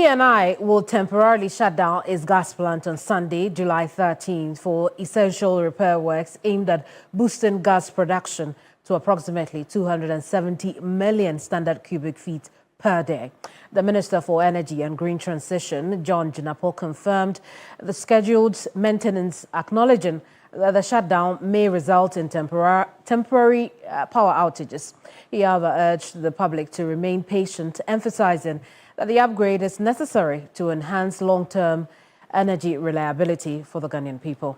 ENI will temporarily shut down its gas plant on Sunday, July 13th, for essential repair works aimed at boosting gas production to approximately 270 million standard cubic feet per day. The Minister for Energy and Green Transition, John Jinapor, confirmed the scheduled maintenance, acknowledging that the shutdown may result in temporary power outages. He, however, urged the public to remain patient, emphasizing that the upgrade is necessary to enhance long-term energy reliability for the Ghanaian people.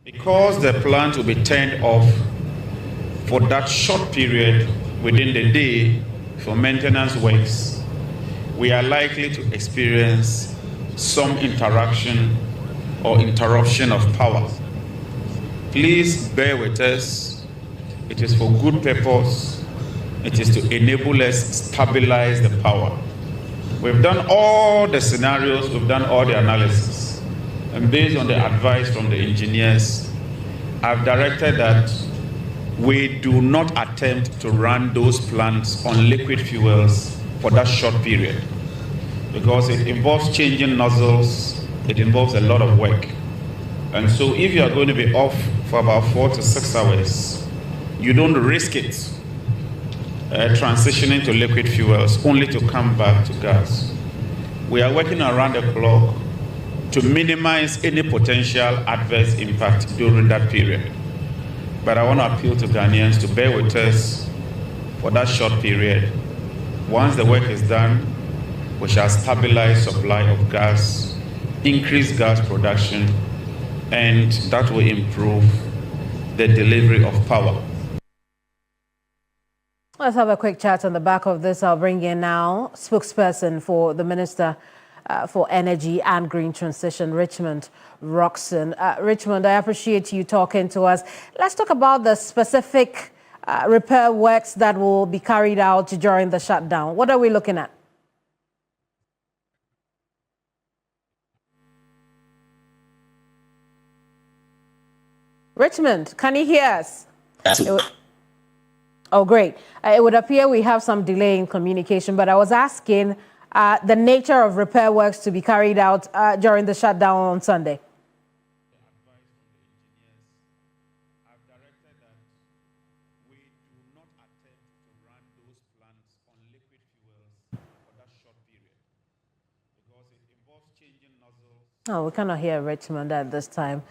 Because the plant will be turned off for that short period within the day for maintenance works, we are likely to experience some interaction or interruption of power. Please bear with us. It is for good purpose. It is to enable us stabilize the power. We've done all the scenarios, we've done all the analysis. And based on the advice from the engineers, I've directed that we do not attempt to run those plants on liquid fuels for that short period, because it involves changing nozzles, it involves a lot of work. And so if you are going to be off for about 4 to 6 hours, you don't risk it transitioning to liquid fuels only to come back to gas. We are working around the clock to minimize any potential adverse impact during that period. But I want to appeal to Ghanaians to bear with us for that short period. Once the work is done, we shall stabilize supply of gas, increase gas production, and that will improve the delivery of power. Let's have a quick chat on the back of this. I'll bring in now spokesperson for the Minister for Energy and Green Transition, Richmond Roxon. Richmond, I appreciate you talking to us. Let's talk about the specific repair works that will be carried out during the shutdown. What are we looking at? Richmond, can you hear us? Oh, great. It would appear we have some delay in communication, but I was asking the nature of repair works to be carried out during the shutdown on Sunday. Oh, we cannot hear Richmond at this time.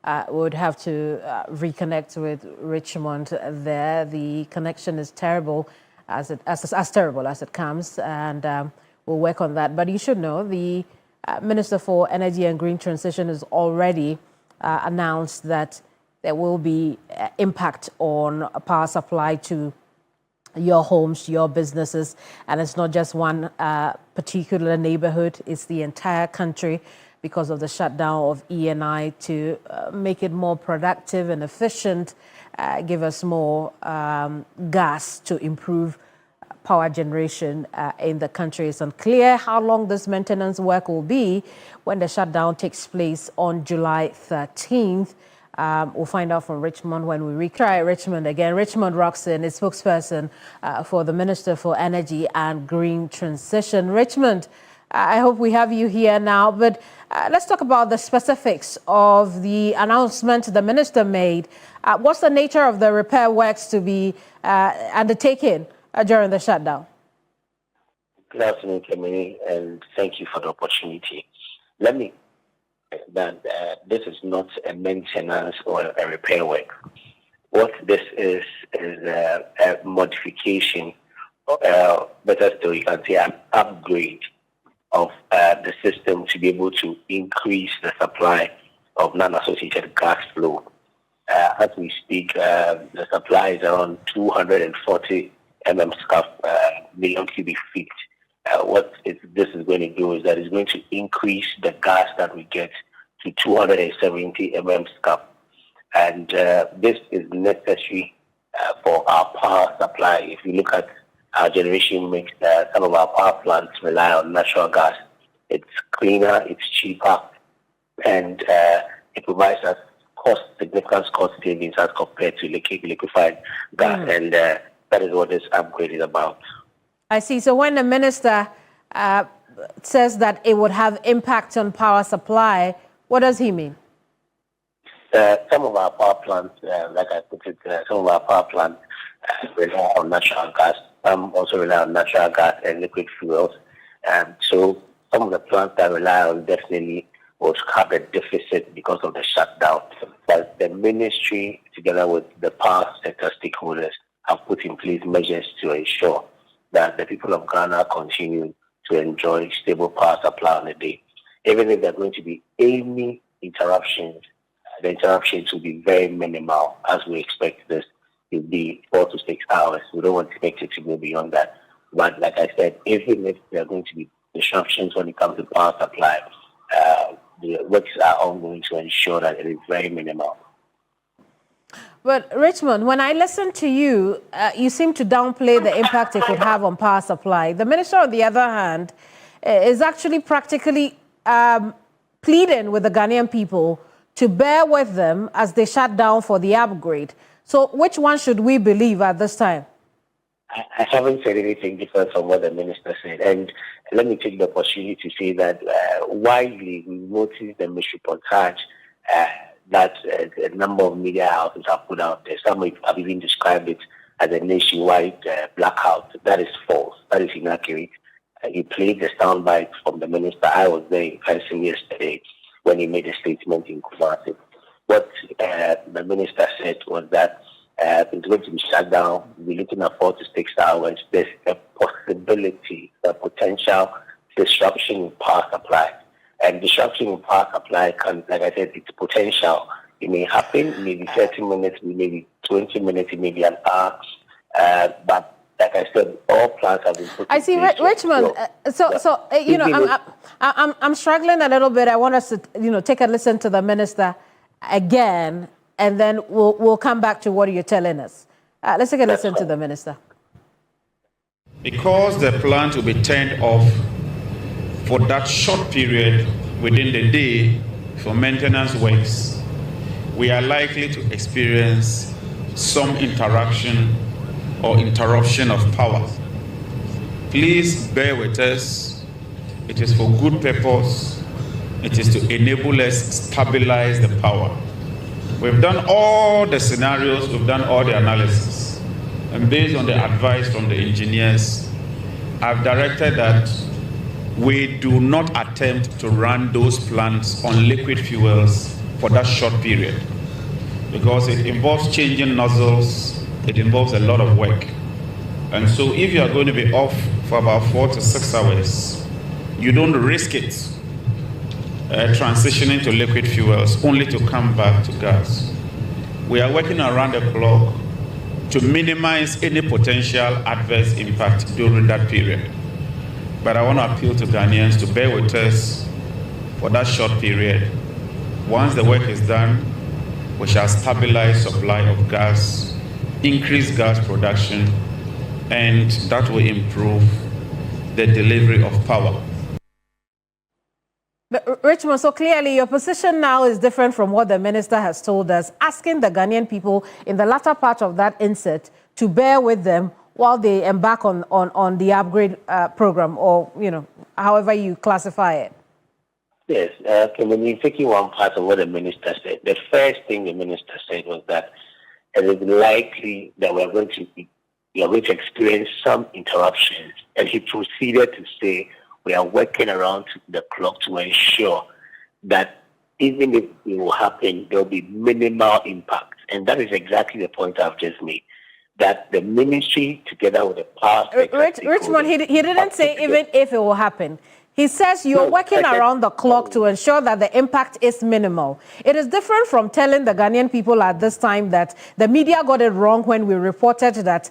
We would have to reconnect with Richmond there. The connection is terrible, as terrible as it comes, and we'll work on that. But you should know the Minister for Energy and Green Transition has already announced that there will be impact on power supply to your homes, your businesses, and it's not just one particular neighborhood, it's the entire country, because of the shutdown of ENI, to make it more productive and efficient, give us more gas to improve power generation in the country. It's unclear how long this maintenance work will be when the shutdown takes place on July 13th. We'll find out from Richmond when we retry Richmond again. Richmond Roxon is spokesperson for the Minister for Energy and Green Transition. Richmond, I hope we have you here now, but let's talk about the specifics of the announcement the minister made. What's the nature of the repair works to be undertaken during the shutdown? Good afternoon, Kemini, and thank you for the opportunity. Let me say that this is not a maintenance or a repair work. What this is a modification, better still, you can say an upgrade of the system to be able to increase the supply of non-associated gas flow. As we speak, the supply is around 240 million cubic feet. This is going to do is that it's going to increase the gas that we get to 270 MMscf. And this is necessary for our power supply. If you look at our generation mix, some of our power plants rely on natural gas. It's cleaner, it's cheaper, and it provides us significant cost savings as compared to liquefied gas. And that is what this upgrade is about. I see. So when the minister says that it would have impact on power supply, what does he mean? Some of our power plants, like I put it, some of our power plants rely on natural gas. Some also rely on natural gas and liquid fuels. So some of the plants that rely on definitely will have a deficit because of the shutdown. But the ministry, together with the power sector stakeholders, have put in place measures to ensure that the people of Ghana continue to enjoy stable power supply on the day. Even if there are going to be any interruptions, the interruptions will be very minimal, as we expect this to be 4 to 6 hours. We don't expect it to go beyond that. But like I said, even if there are going to be disruptions when it comes to power supply, the works are ongoing to ensure that it is very minimal. But Richmond, when I listen to you, you seem to downplay the impact it could have on power supply. The minister, on the other hand, is actually practically pleading with the Ghanaian people to bear with them as they shut down for the upgrade. So which one should we believe at this time? I haven't said anything different from what the minister said. And let me take the opportunity to say that widely we noticed the misreportage that a number of media houses have put out there. Some have even described it as a nationwide blackout. That is false. That is inaccurate. He played the soundbite from the minister. I was there in person yesterday when he made a statement in Kumasi. What the minister said was that it's going to be shut down. We're looking at 4 to 6 hours. There's a possibility, a potential disruption in power supply. And disruption in power supply can, like I said, it's potential. It may happen, it may be 30 minutes, it may be 20 minutes, it may be an hour. But like I said, all plans have been put in place. I see, Richmond. I'm struggling a little bit. I want us to, take a listen to the minister again, and then we'll come back to what you're telling us. Let's take a listen to the minister. Because the plant will be turned off for that short period within the day for maintenance works, we are likely to experience some interaction or interruption of power. Please bear with us. It is for good purpose. It is to enable us stabilize the power. We've done all the scenarios, we've done all the analysis. And based on the advice from the engineers, I've directed that we do not attempt to run those plants on liquid fuels for that short period, because it involves changing nozzles, it involves a lot of work. And so if you are going to be off for about 4 to 6 hours, you don't risk it transitioning to liquid fuels only to come back to gas. We are working around the clock to minimize any potential adverse impact during that period. But I want to appeal to Ghanaians to bear with us for that short period. Once the work is done, we shall stabilize supply of gas, increase gas production, and that will improve the delivery of power. But Richmond, so clearly your position now is different from what the minister has told us, asking the Ghanaian people in the latter part of that insert to bear with them while they embark on the upgrade program, or, however you classify it. Yes, when you taking one part of what the minister said, the first thing the minister said was that it is likely that we are going to experience some interruptions. And he proceeded to say, we are working around the clock to ensure that even if it will happen, there will be minimal impact. And that is exactly the point I've just made, that the ministry, together with the power sector... Richmond, he didn't say even if it will happen. He says you're working around the clock to ensure that the impact is minimal. It is different from telling the Ghanaian people at this time that the media got it wrong when we reported that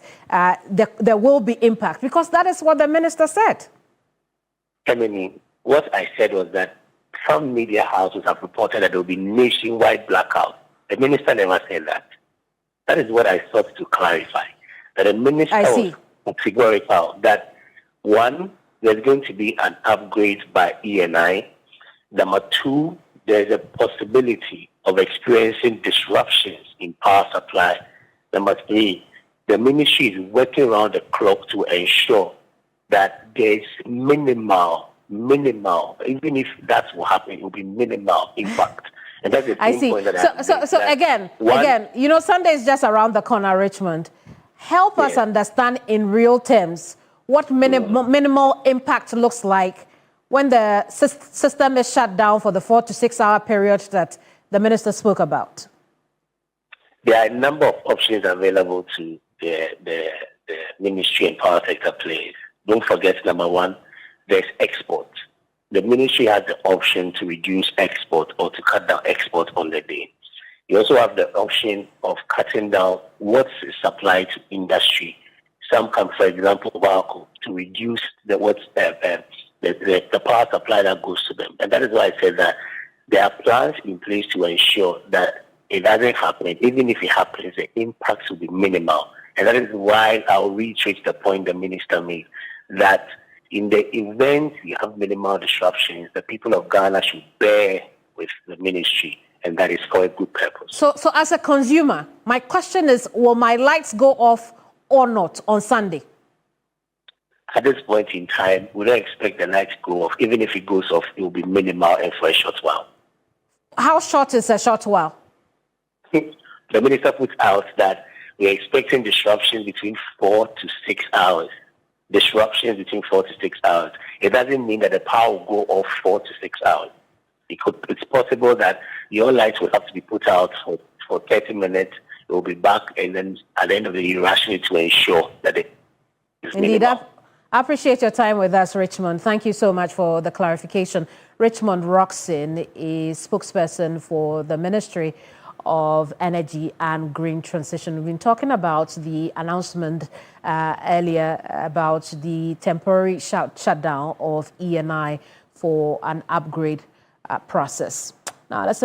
there will be impact, because that is what the minister said. What I said was that some media houses have reported that there will be nationwide blackout. The minister never said that. That is what I sought to clarify. That the minister was categorical that, one, there's going to be an upgrade by ENI. Number two, there's a possibility of experiencing disruptions in power supply. Number three, the ministry is working around the clock to ensure that there's minimal minimal. Even if that will happen, it will be minimal impact. And that's the I see. point that So again, Sunday is just around the corner, Richmond. Help us understand in real terms what minimal impact looks like when the system is shut down for the 4 to 6 hour period that the minister spoke about. There are a number of options available to the ministry and power sector players. Don't forget, number one, there's export. The ministry has the option to reduce export or to cut down export on the day. You also have the option of cutting down what's supplied to industry. Some come, for example, to reduce the power supply that goes to them. And that is why I said that there are plans in place to ensure that it doesn't happen. Even if it happens, the impacts will be minimal. And that is why I'll reiterate the point the minister made, that in the event you have minimal disruptions, the people of Ghana should bear with the ministry, and that is for a good purpose. So as a consumer, my question is, will my lights go off or not on Sunday? At this point in time, we don't expect the lights to go off. Even if it goes off, it will be minimal and for a short while. How short is a short while? The minister put out that we're expecting disruption between 4 to 6 hours. Disruptions between 4 to 6 hours. It doesn't mean that the power will go off 4 to 6 hours. It's possible that your lights will have to be put out for 30 minutes. It will be back, and then at the end of the year, rationally to ensure that it is minimal. I appreciate your time with us, Richmond. Thank you so much for the clarification. Richmond Roxon is spokesperson for the Ministry of Energy and Green Transition. We've been talking about the announcement earlier about the temporary shutdown of ENI for an upgrade process. Now, let's